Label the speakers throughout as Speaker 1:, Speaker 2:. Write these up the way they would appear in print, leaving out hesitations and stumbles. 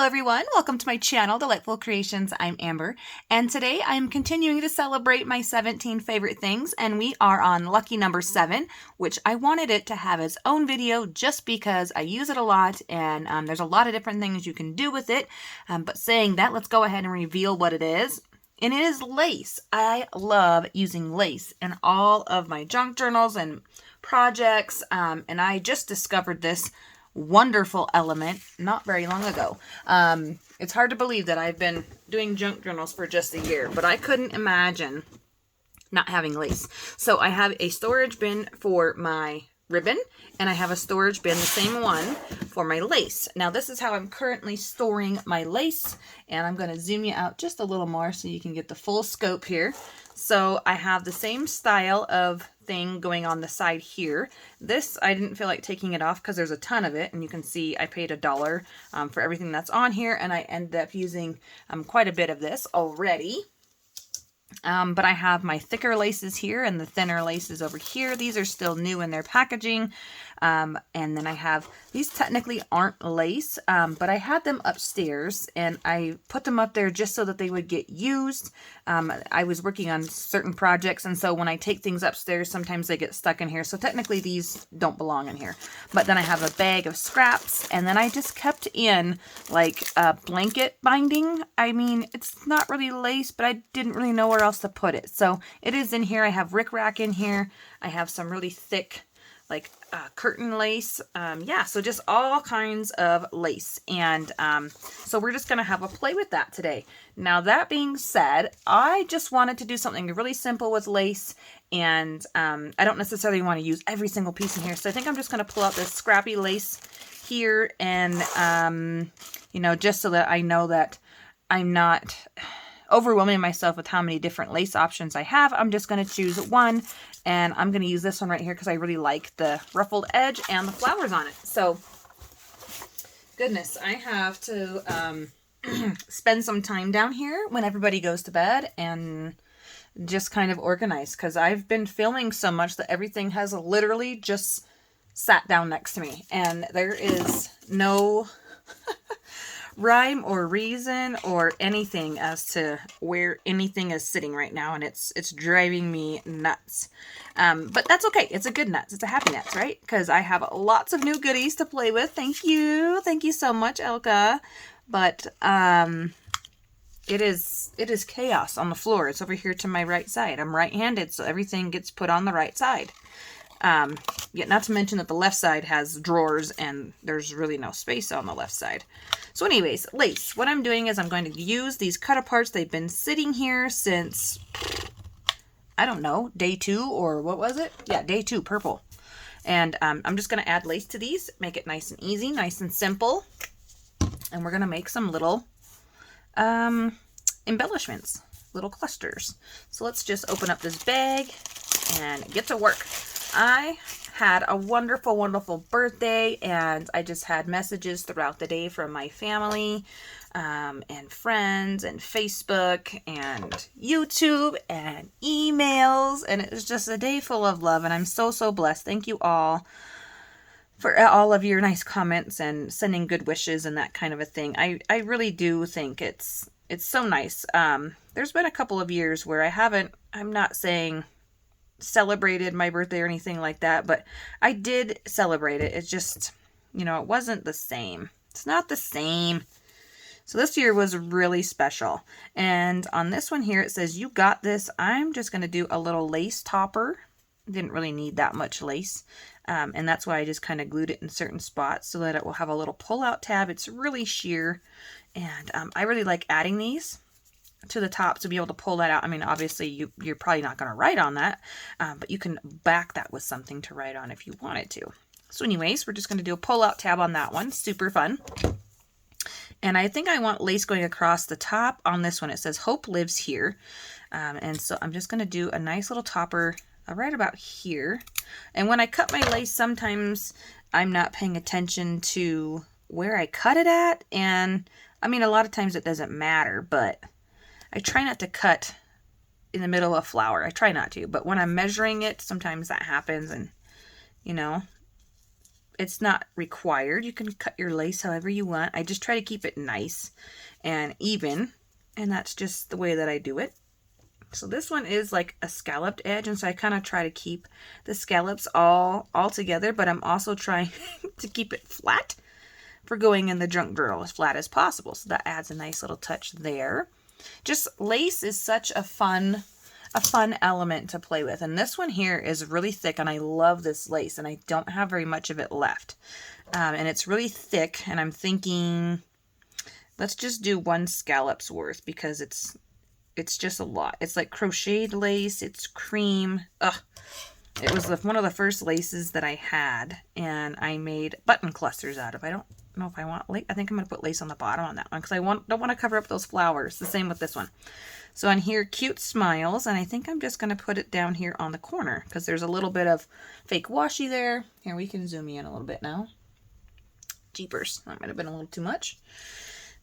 Speaker 1: everyone, welcome to my channel, Delightful Creations. I'm Amber, and today I'm continuing to celebrate my 17 favorite things, and we are on lucky number 7, which I wanted it to have its own video just because I use it a lot, and there's a lot of different things you can do with it. But saying that, let's go ahead and reveal what it is. And it is lace. I love using lace in all of my junk journals and projects, and I just discovered this wonderful element not very long ago. It's hard to believe that I've been doing junk journals for just a year, but I couldn't imagine not having lace. So I have a storage bin for my ribbon, and I have a storage bin, the same one, for my lace. Now this is how I'm currently storing my lace, and I'm going to zoom you out just a little more so you can get the full scope here. So I have the same style of thing going on the side here. This, I didn't feel like taking it off because there's a ton of it, and you can see I paid $1 for everything that's on here, and I ended up using quite a bit of this already. But I have my thicker laces here and the thinner laces over here. These are still new in their packaging. And then I have, these technically aren't lace, but I had them upstairs and I put them up there just so that they would get used. I was working on certain projects, and so when I take things upstairs, sometimes they get stuck in here. So technically these don't belong in here. But then I have a bag of scraps, and then I just kept in like a blanket binding. I mean, it's not really lace, but I didn't really know where else to put it. So it is in here. I have rickrack in here. I have some really thick like curtain lace. Yeah, so just all kinds of lace. And so we're just going to have a play with that today. Now, that being said, I just wanted to do something really simple with lace. And I don't necessarily want to use every single piece in here. So I think I'm just going to pull out this scrappy lace here and, you know, just so that I know that I'm not overwhelming myself with how many different lace options I have. I'm just going to choose one, and I'm going to use this one right here because I really like the ruffled edge and the flowers on it. So, goodness, I have to spend some time down here when everybody goes to bed and just kind of organize, because I've been filming so much that everything has literally just sat down next to me, and there is no rhyme or reason or anything as to where anything is sitting right now, and it's driving me nuts. But that's okay. It's a good nuts. It's a happy nuts, right? Because I have lots of new goodies to play with. Thank you so much, Elka. But it is chaos on the floor. It's over here to my right side. I'm right-handed, so everything gets put on the right side. Yeah, not to mention that the left side has drawers and there's really no space on the left side. So anyways, lace. What I'm doing is I'm going to use these cut aparts. They've been sitting here since, I don't know, day 2, or what was it? Yeah, day 2, purple. And I'm just going to add lace to these, make it nice and easy, nice and simple. And we're going to make some little embellishments, little clusters. So let's just open up this bag and get to work. I had a wonderful, wonderful birthday, and I just had messages throughout the day from my family and friends and Facebook and YouTube and emails, and it was just a day full of love, and I'm so, so blessed. Thank you all for all of your nice comments and sending good wishes and that kind of a thing. I really do think it's so nice. There's been a couple of years where I'm not saying celebrated my birthday or anything like that, but I did celebrate it. It's just, you know, it wasn't the same. It's not the same. So this year was really special. And on this one here, it says, "You got this." I'm just going to do a little lace topper. Didn't really need that much lace. And that's why I just kind of glued it in certain spots so that it will have a little pull-out tab. It's really sheer. And I really like adding these to the top to be able to pull that out. I mean, obviously you're probably not going to write on that, but you can back that with something to write on if you wanted to. So anyways, we're just going to do a pull-out tab on that one. Super fun. And I think I want lace going across the top on this one. It says, "Hope lives here." And so I'm just going to do a nice little topper right about here. And when I cut my lace, sometimes I'm not paying attention to where I cut it at. And I mean, a lot of times it doesn't matter, but I try not to cut in the middle of a flower. I try not to, but when I'm measuring it, sometimes that happens, and, you know, it's not required. You can cut your lace however you want. I just try to keep it nice and even, and that's just the way that I do it. So this one is like a scalloped edge, and so I kind of try to keep the scallops all together, but I'm also trying to keep it flat for going in the junk journal as flat as possible. So that adds a nice little touch there. Just lace is such a fun element to play with. And this one here is really thick, and I love this lace, and I don't have very much of it left. And it's really thick, and I'm thinking, let's just do 1 scallop's worth because it's just a lot. It's like crocheted lace. It's cream. Ugh. It was one of the first laces that I had, and I made button clusters out of. I don't know if I want lace. I think I'm going to put lace on the bottom on that one because I don't want to cover up those flowers. The same with this one. So on here, cute smiles, and I think I'm just going to put it down here on the corner because there's a little bit of fake washi there. Here, we can zoom in a little bit now. Jeepers. That might have been a little too much.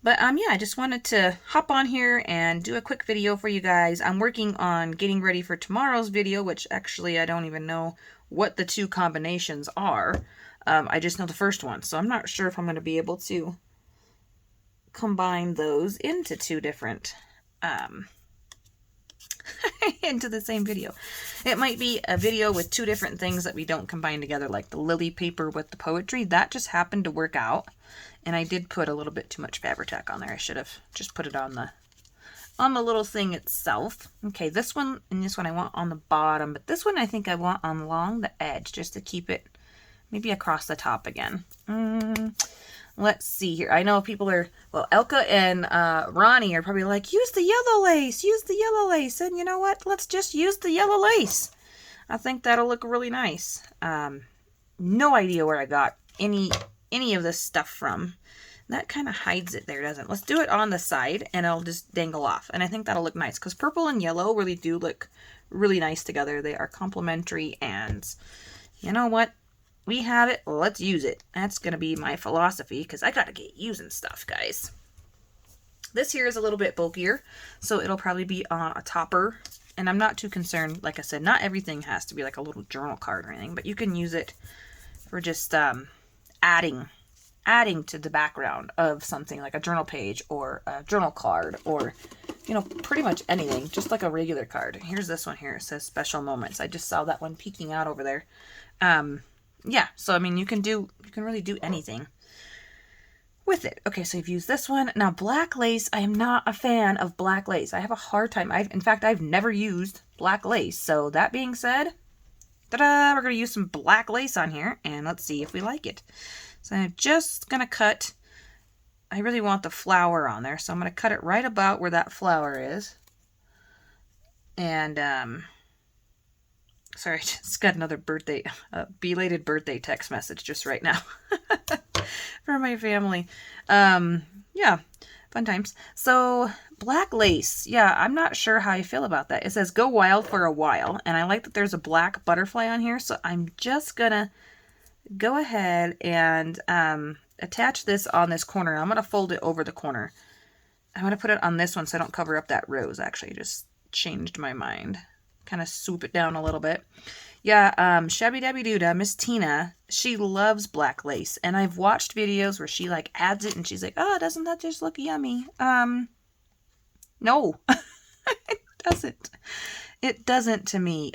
Speaker 1: But yeah, I just wanted to hop on here and do a quick video for you guys. I'm working on getting ready for tomorrow's video, which actually I don't even know what the 2 combinations are. I just know the first one, so I'm not sure if I'm going to be able to combine those into 2 different, into the same video. It might be a video with 2 different things that we don't combine together, like the lily paper with the poetry. That just happened to work out. And I did put a little bit too much Fabri-Tac on there. I should have just put it on the little thing itself. Okay, this one and this one I want on the bottom, but this one I think I want along the edge just to keep it maybe across the top again. Let's see here. I know people are, well, Elka and Ronnie are probably like, use the yellow lace, use the yellow lace. And you know what? Let's just use the yellow lace. I think that'll look really nice. No idea where I got any of this stuff from. That kind of hides it there, doesn't it? Let's do it on the side and it'll just dangle off. And I think that'll look nice because purple and yellow really do look really nice together. They are complementary, and you know what? We have it. Let's use it. That's going to be my philosophy because I got to get using stuff, guys. This here is a little bit bulkier, so it'll probably be on a topper. And I'm not too concerned. Like I said, not everything has to be like a little journal card or anything, but you can use it for just adding to the background of something like a journal page or a journal card, or you know, pretty much anything, just like a regular card. Here's this one here. It says special moments. I just saw that one peeking out over there. Yeah, so I mean, you can really do anything with it. Okay, so you've used this one. Now black lace, I am not a fan of black lace. I have a hard time. In fact, I've never used black lace. So that being said, ta-da, we're going to use some black lace on here, and let's see if we like it. So I'm just going to cut, I really want the flower on there, so I'm going to cut it right about where that flower is. And, sorry, I just got another belated birthday text message just right now from my family. Yeah, fun times. So, black lace. Yeah, I'm not sure how I feel about that. It says go wild for a while, and I like that there's a black butterfly on here, so I'm just gonna go ahead and attach this on this corner. I'm gonna fold it over the corner. I'm gonna put it on this one so I don't cover up that rose. Actually, just changed my mind. Kind of swoop it down a little bit. Yeah, Shabby Dabby Doodah, Miss Tina, she loves black lace. And I've watched videos where she like adds it and she's like, oh, doesn't that just look yummy? No, it doesn't. It doesn't to me.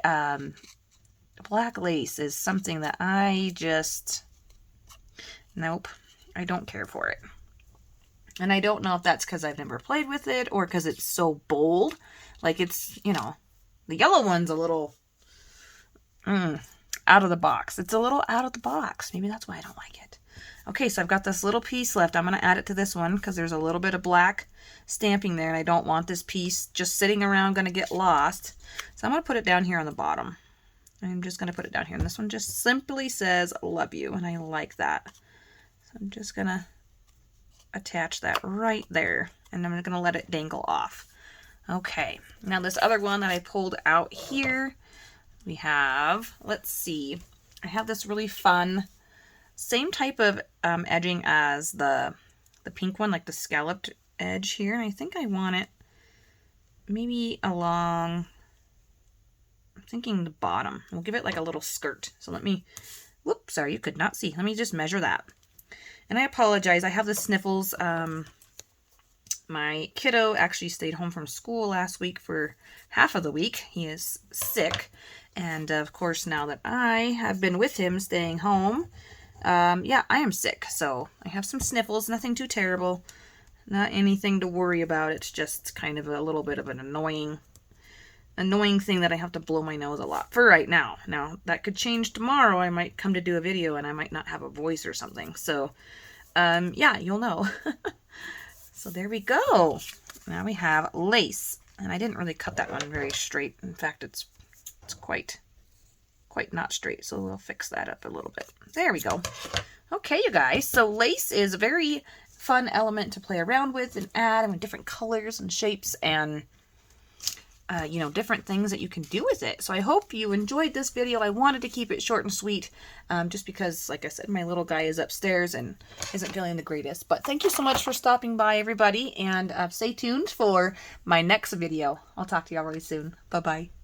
Speaker 1: Black lace is something that I just, nope, I don't care for it. And I don't know if that's because I've never played with it or because it's so bold. Like it's, you know, the yellow one's a little out of the box. It's a little out of the box. Maybe that's why I don't like it. Okay, so I've got this little piece left. I'm going to add it to this one because there's a little bit of black stamping there, and I don't want this piece just sitting around going to get lost. So I'm going to put it down here on the bottom. I'm just going to put it down here. And this one just simply says, love you, and I like that. So I'm just going to attach that right there, and I'm going to let it dangle off. Okay, now this other one that I pulled out here, we have, let's see, I have this really fun, same type of edging as the pink one, like the scalloped edge here. And I think I want it maybe along, I'm thinking the bottom. We'll give it like a little skirt. So let me Whoops, sorry, you could not see. Let me just measure that. And I apologize, I have the sniffles. My kiddo actually stayed home from school last week for half of the week. He is sick. And of course, now that I have been with him staying home, yeah, I am sick. So I have some sniffles, nothing too terrible. Not anything to worry about. It's just kind of a little bit of an annoying thing that I have to blow my nose a lot for right now. Now, that could change tomorrow. I might come to do a video and I might not have a voice or something. So, yeah, you'll know. So there we go. Now we have lace. And I didn't really cut that one very straight. In fact, it's quite not straight. So we'll fix that up a little bit. There we go. Okay, you guys. So lace is a very fun element to play around with and add, and with different colors and shapes and you know, different things that you can do with it. So I hope you enjoyed this video. I wanted to keep it short and sweet just because, like I said, my little guy is upstairs and isn't feeling the greatest. But thank you so much for stopping by, everybody, and stay tuned for my next video. I'll talk to y'all really soon. Bye-bye.